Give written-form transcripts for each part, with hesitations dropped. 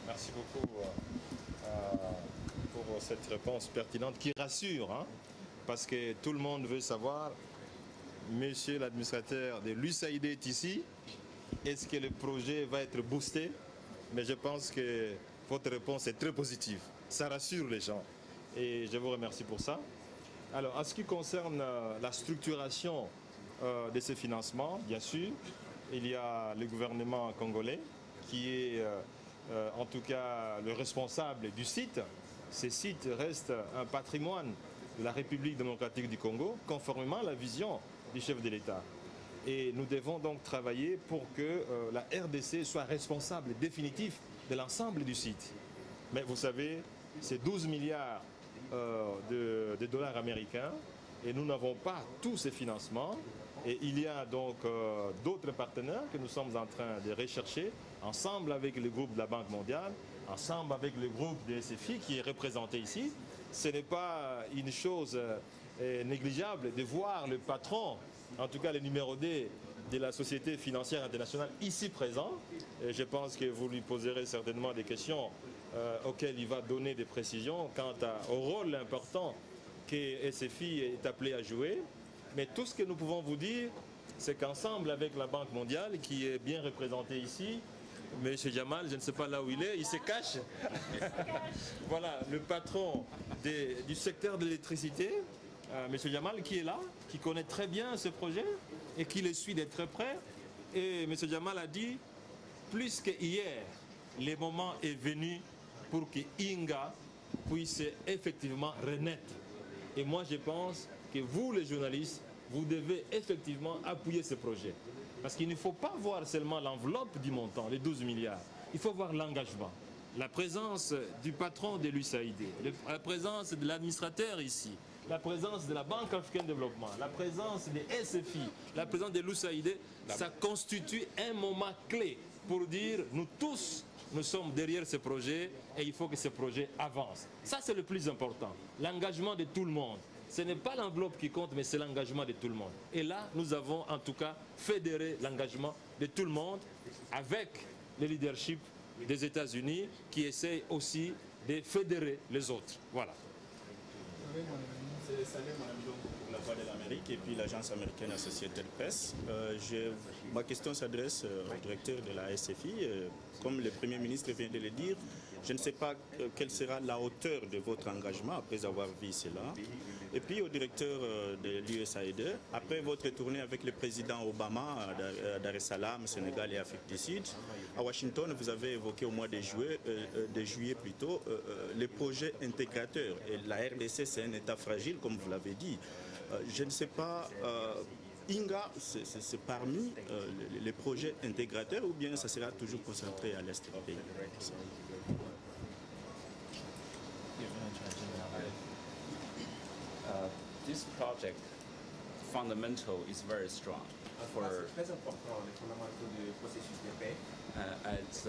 Merci beaucoup pour cette réponse pertinente qui rassure, hein, parce que tout le monde veut savoir, monsieur l'administrateur de l'USAID est ici, est-ce que le projet va être boosté? Mais je pense que votre réponse est très positive. Ça rassure les gens et je vous remercie pour ça. Alors, en ce qui concerne la structuration de ces financements, bien sûr, il y a le gouvernement congolais qui est en tout cas le responsable du site. Ces sites restent un patrimoine de la République démocratique du Congo, conformément à la vision du chef de l'État. Et nous devons donc travailler pour que la RDC soit responsable définitif de l'ensemble du site. Mais vous savez, c'est 12 milliards de dollars américains et nous n'avons pas tous ces financements. Et il y a donc d'autres partenaires que nous sommes en train de rechercher, ensemble avec le groupe de la Banque mondiale, ensemble avec le groupe de SFI qui est représenté ici. Ce n'est pas une chose négligeable de voir le patron, en tout cas le numéro 2 de la Société financière internationale ici présent. Et je pense que vous lui poserez certainement des questions auxquelles il va donner des précisions quant au rôle important que SFI est appelé à jouer. Mais tout ce que nous pouvons vous dire, c'est qu'ensemble avec la Banque mondiale, qui est bien représentée ici, M. Jamal, je ne sais pas là où il se cache. Voilà, le patron du secteur de l'électricité, M. Jamal, qui est là, qui connaît très bien ce projet et qui le suit de très près. Et M. Jamal a dit, plus qu'hier, le moment est venu pour que Inga puisse effectivement renaître. Et moi, je pense que vous, les journalistes, vous devez effectivement appuyer ce projet. Parce qu'il ne faut pas voir seulement l'enveloppe du montant, les 12 milliards. Il faut voir l'engagement. La présence du patron de l'USAID, la présence de l'administrateur ici, la présence de la Banque africaine de développement, la présence des SFI, la présence de l'USAID, ça constitue un moment clé pour dire nous tous, nous sommes derrière ce projet et il faut que ce projet avance. Ça, c'est le plus important. L'engagement de tout le monde. Ce n'est pas l'enveloppe qui compte, mais c'est l'engagement de tout le monde. Et là, nous avons en tout cas fédéré l'engagement de tout le monde avec le leadership des États-Unis qui essaie aussi de fédérer les autres. Voilà. Salut, Mme Long pour la Voix de l'Amérique et puis l'agence américaine Associated Press. Ma question s'adresse au directeur de la SFI. Comme le Premier ministre vient de le dire, je ne sais pas quelle sera la hauteur de votre engagement après avoir vu cela. Et puis au directeur de l'USAID, après votre tournée avec le président Obama à Dar es Salaam, Sénégal et Afrique du Sud, à Washington, vous avez évoqué au mois de juillet les projets intégrateurs. Et la RDC, c'est un État fragile, comme vous l'avez dit. Je ne sais pas, Inga, c'est parmi les projets intégrateurs ou bien ça sera toujours concentré à l'est du pays? This project fundamental is very strong. Très important, les fondamentaux du processus de paix. As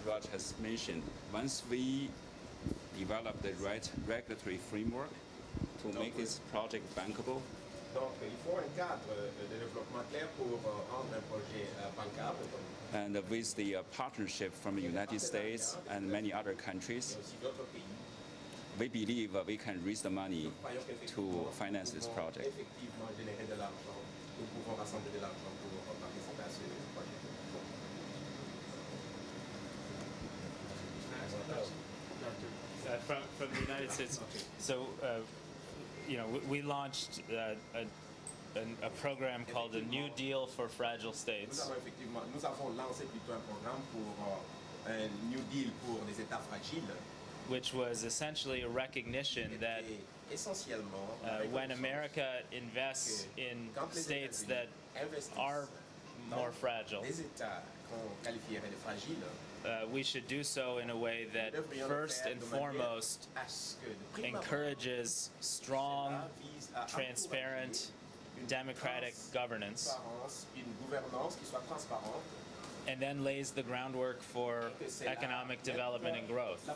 Raj has mentioned, once we develop the right regulatory framework to make this project bankable, Donc, il faut un cadre de développement clair pour rendre un projet bancable. and with the partnership from the United States and many other countries, Aussi d'autres pays. we believe we can raise the money to finance this project. Effectivement, générer de l'argent. Nous pouvons rassembler de l'argent pour participer à ce projet. From the United States. So, we launched a program called the New Deal for Fragile States. Nous avons lancé plutôt un programme pour un New Deal pour les États fragiles. Which was essentially a recognition that when America invests in states that are more fragile, we should do so in a way that first and foremost encourages strong, transparent, democratic governance, and then lays the groundwork for economic development and growth.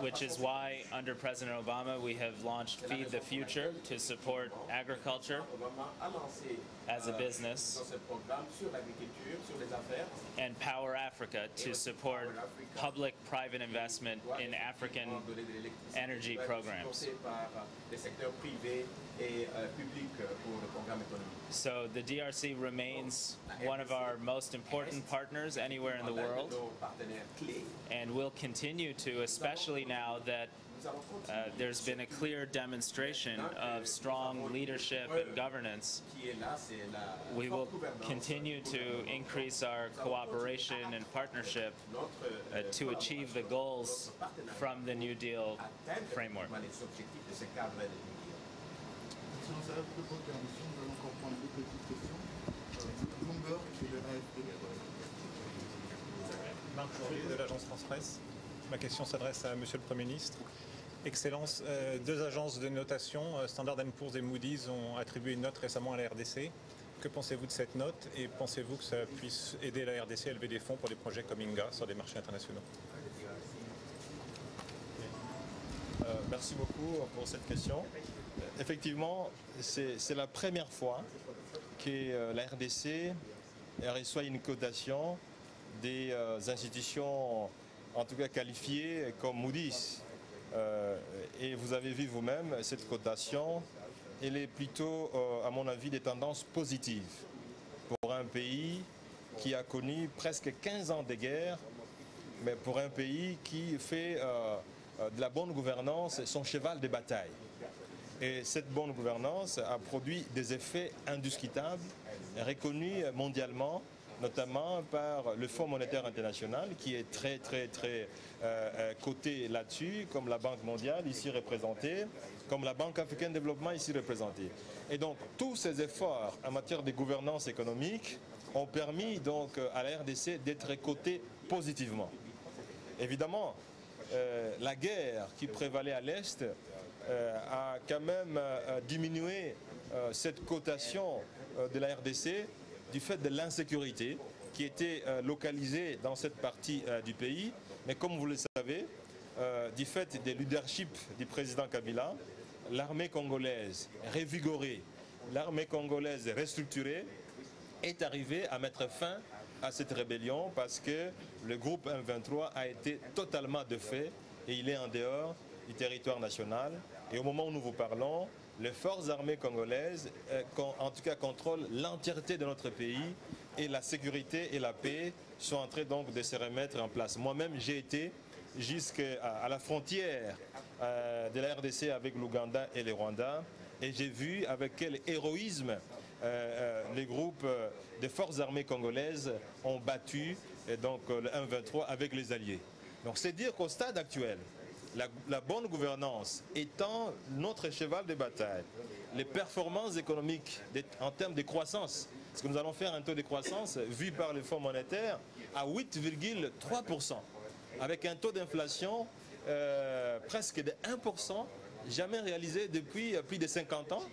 Which is why, under President Obama, we have launched Feed the Future to support agriculture as a business. and Power Africa to support public-private investment in African energy programs. So the DRC remains one of our most important partners anywhere in the world, and will continue to, especially now that there's been a clear demonstration of strong leadership and governance. We will continue to increase our cooperation and partnership to achieve the goals from the New Deal framework. Marc Jourier de l'agence France-Presse. Ma question s'adresse à Monsieur le Premier ministre. Excellence, deux agences de notation, Standard & Poor's et Moody's, ont attribué une note récemment à la RDC. Que pensez-vous de cette note et pensez-vous que ça puisse aider la RDC à lever des fonds pour des projets comme INGA sur des marchés internationaux? Merci beaucoup pour cette question. Effectivement, c'est la première fois que la RDC reçoit une cotation des institutions, en tout cas qualifiées comme Moody's. Et vous avez vu vous-même, cette cotation, elle est plutôt, à mon avis, des tendances positives pour un pays qui a connu presque 15 ans de guerre, mais pour un pays qui fait de la bonne gouvernance son cheval de bataille. Et cette bonne gouvernance a produit des effets indiscutables, reconnus mondialement, notamment par le Fonds monétaire international, qui est très coté là-dessus, comme la Banque mondiale ici représentée, comme la Banque africaine de développement ici représentée. Et donc tous ces efforts en matière de gouvernance économique ont permis donc à la RDC d'être cotée positivement. Évidemment, la guerre qui prévalait à l'Est a quand même diminué cette cotation de la RDC du fait de l'insécurité qui était localisée dans cette partie du pays. Mais comme vous le savez, du fait du leadership du président Kabila, l'armée congolaise revigorée, l'armée congolaise restructurée est arrivée à mettre fin à cette rébellion parce que le groupe M23 a été totalement défait et il est en dehors du territoire national. Et au moment où nous vous parlons, les forces armées congolaises, en tout cas, contrôlent l'entièreté de notre pays et la sécurité et la paix sont en train donc de se remettre en place. Moi-même, j'ai été jusqu'à la frontière de la RDC avec l'Ouganda et le Rwanda et j'ai vu avec quel héroïsme les groupes des forces armées congolaises ont battu donc, le M23 avec les alliés. Donc c'est dire qu'au stade actuel, la bonne gouvernance étant notre cheval de bataille, les performances économiques en termes de croissance, parce que nous allons faire un taux de croissance vu par le Fonds monétaire à 8,3%, avec un taux d'inflation presque de 1%, jamais réalisé depuis plus de 50 ans.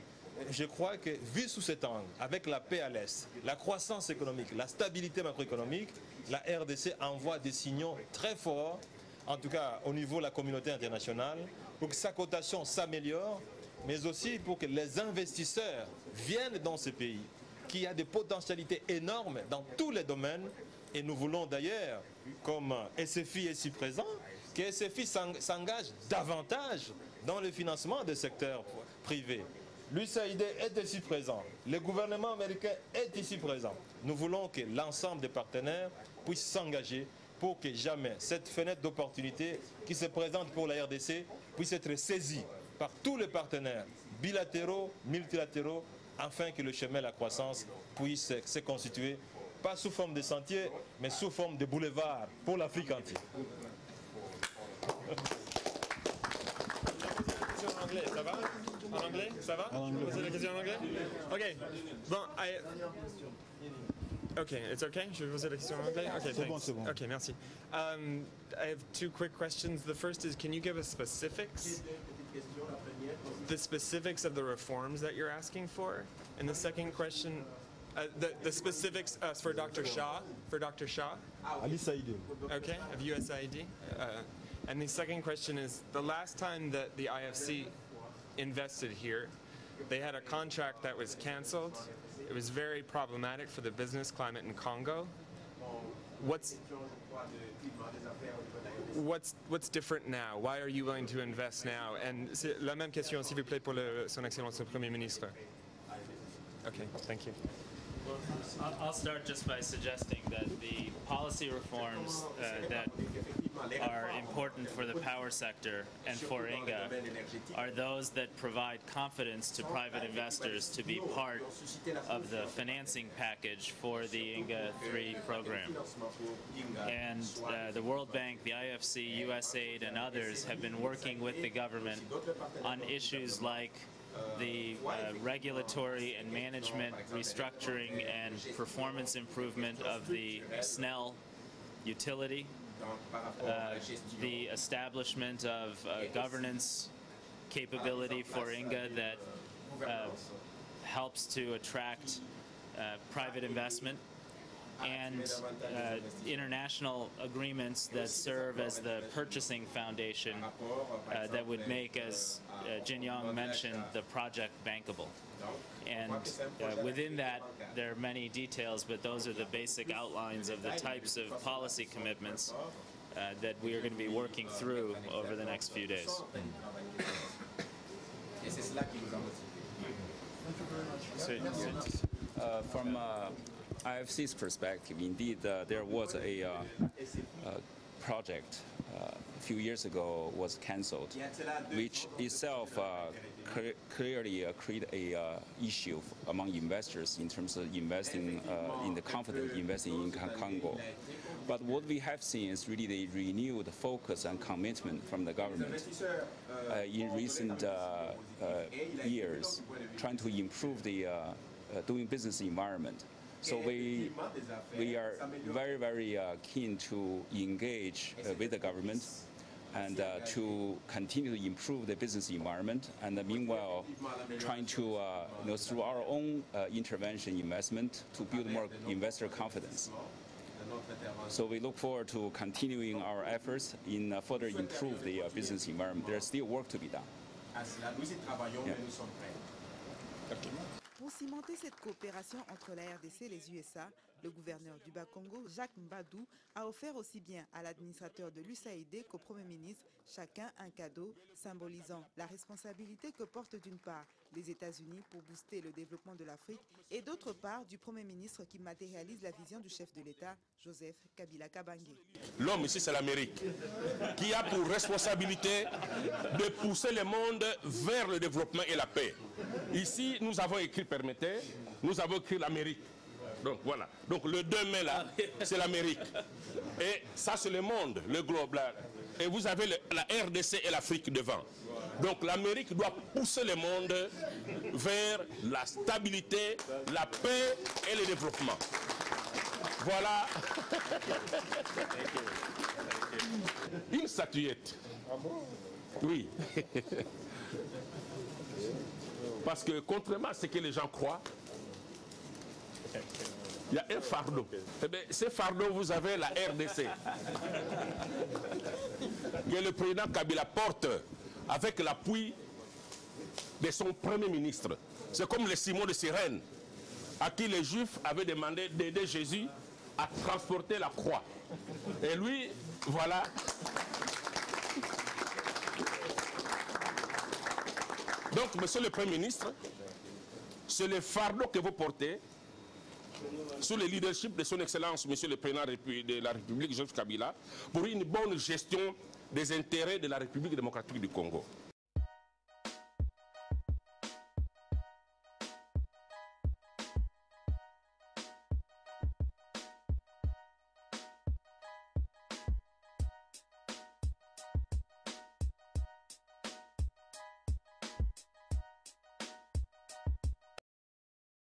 Je crois que vu sous cet angle, avec la paix à l'Est, la croissance économique, la stabilité macroéconomique, la RDC envoie des signaux très forts, en tout cas au niveau de la communauté internationale, pour que sa cotation s'améliore, mais aussi pour que les investisseurs viennent dans ce pays, qui a des potentialités énormes dans tous les domaines. Et nous voulons d'ailleurs, comme SFI est ici présent, que SFI s'engage davantage dans le financement des secteurs privés. L'USAID est ici présent, le gouvernement américain est ici présent. Nous voulons que l'ensemble des partenaires puissent s'engager pour que jamais cette fenêtre d'opportunité qui se présente pour la RDC puisse être saisie par tous les partenaires bilatéraux, multilatéraux, afin que le chemin de la croissance puisse se constituer, pas sous forme de sentier, mais sous forme de boulevard pour l'Afrique entière. En anglais, ça va? En anglais, ça va? Vous posez la question en anglais? Ok. Bon, okay, it's okay? Je vais poser la question en anglais? Okay, thanks. Okay, merci. I have two quick questions. The first is, can you give us specifics? The specifics of the reforms that you're asking for? And the second question, the specifics for Dr. Shah? For Dr. Shah? Ali Saïdi. Okay, of USAID. And the second question is, the last time that the IFC invested here, they had a contract that was canceled. It was very problematic for the business climate in Congo. what's different now? Why are you willing to invest now? And c'est la même question, s'il vous plaît, pour son Excellence le Premier ministre. Okay, thank you. I'll start just by suggesting that the policy reforms that are important for the power sector and for INGA are those that provide confidence to private investors to be part of the financing package for the INGA 3 program. And the World Bank, the IFC, USAID, and others have been working with the government on issues like the regulatory and management restructuring and performance improvement of the SNEL utility, the establishment of governance capability for INGA that helps to attract private investment, and international agreements that serve as the purchasing foundation that would make, as Jin Yong mentioned, the project bankable. And within that, there are many details, but those are the basic outlines of the types of policy commitments that we are going to be working through over the next few days. From IFC's perspective, indeed, there was a project a few years ago was cancelled, which itself clearly create a issue among investors in terms of investing in the confidence investing in Congo. But what we have seen is really the renewed focus and commitment from the government in recent years, trying to improve the doing business environment. So we are very, very keen to engage with the government and to continue to improve the business environment, and meanwhile trying to, through our own intervention investment, to build more investor confidence. So we look forward to continuing our efforts in further improve the business environment. There's still work to be done. Yeah. Pour cimenter cette coopération entre la RDC et les USA, le gouverneur du Bas-Congo, Jacques Mbadou, a offert aussi bien à l'administrateur de l'USAID qu'au Premier ministre chacun un cadeau symbolisant la responsabilité que portent d'une part les États-Unis pour booster le développement de l'Afrique et d'autre part du Premier ministre qui matérialise la vision du chef de l'État, Joseph Kabila Kabange. L'homme ici, c'est l'Amérique, qui a pour responsabilité de pousser le monde vers le développement et la paix. Ici, nous avons écrit, permettez, nous avons écrit l'Amérique. Donc voilà. Donc le 2 mai là, c'est l'Amérique. Et ça, c'est le monde, le globe là. Et vous avez la RDC et l'Afrique devant. Donc l'Amérique doit pousser le monde vers la stabilité, la paix et le développement. Voilà. Une statuette. Oui. Parce que contrairement à ce que les gens croient, il y a un fardeau. Eh bien, ce fardeau, vous avez la RDC. Que le président Kabila porte avec l'appui de son premier ministre. C'est comme le Simon de Cyrène, à qui les Juifs avaient demandé d'aider Jésus à transporter la croix. Et lui, voilà. Donc, monsieur le Premier ministre, c'est le fardeau que vous portez sous le leadership de son Excellence, monsieur le Président de la République, Joseph Kabila, pour une bonne gestion des intérêts de la République démocratique du Congo.